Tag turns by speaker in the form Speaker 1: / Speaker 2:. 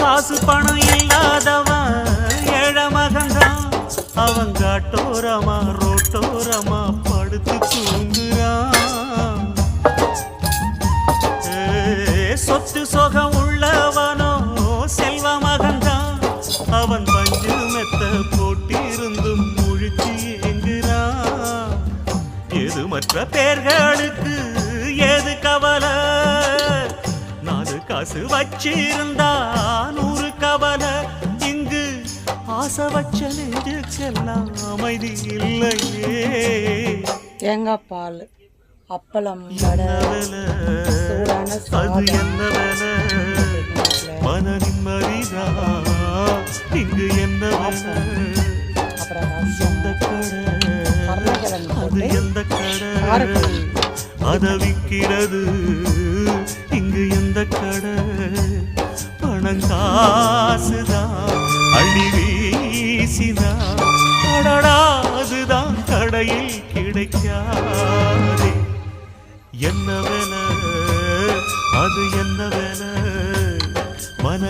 Speaker 1: காசு பணம் இல்லாதவன் ஏழ மகன்தான். அவன் காட்டோரமா ரோட்டோரமா படுத்து தூங்குறான். சொத்து சொகம் உள்ளவனோ செல்வ மகன்தான். அவன் பஞ்சு மெத்த போட்டிருந்தும் முழிச்சு ஏங்குறான். எது மற்ற பேர்களுக்கு ஏது கவலை? 4 காசு வச்சிருந்தா 100 கவலை. இங்கு ஆசை வச்ச நெஞ்சுக்கெல்லாம் அமைதி இல்லையே.
Speaker 2: தேங்காய் பால், அப்பளம், வடை, சூடான
Speaker 1: அது என்ன வேலை? மன நிம்மதிதான் இங்கு என்ன வேலை? எந்த கடை? அது எந்த கடை? அத விக்கிறது இங்கு எந்த கடை? பணங்காசுதான் அள்ளி வீசிதான் அடடா அதுதான் கடையில் கிடைக்காதே. என்ன வேலை? அது என்ன வேலை? மன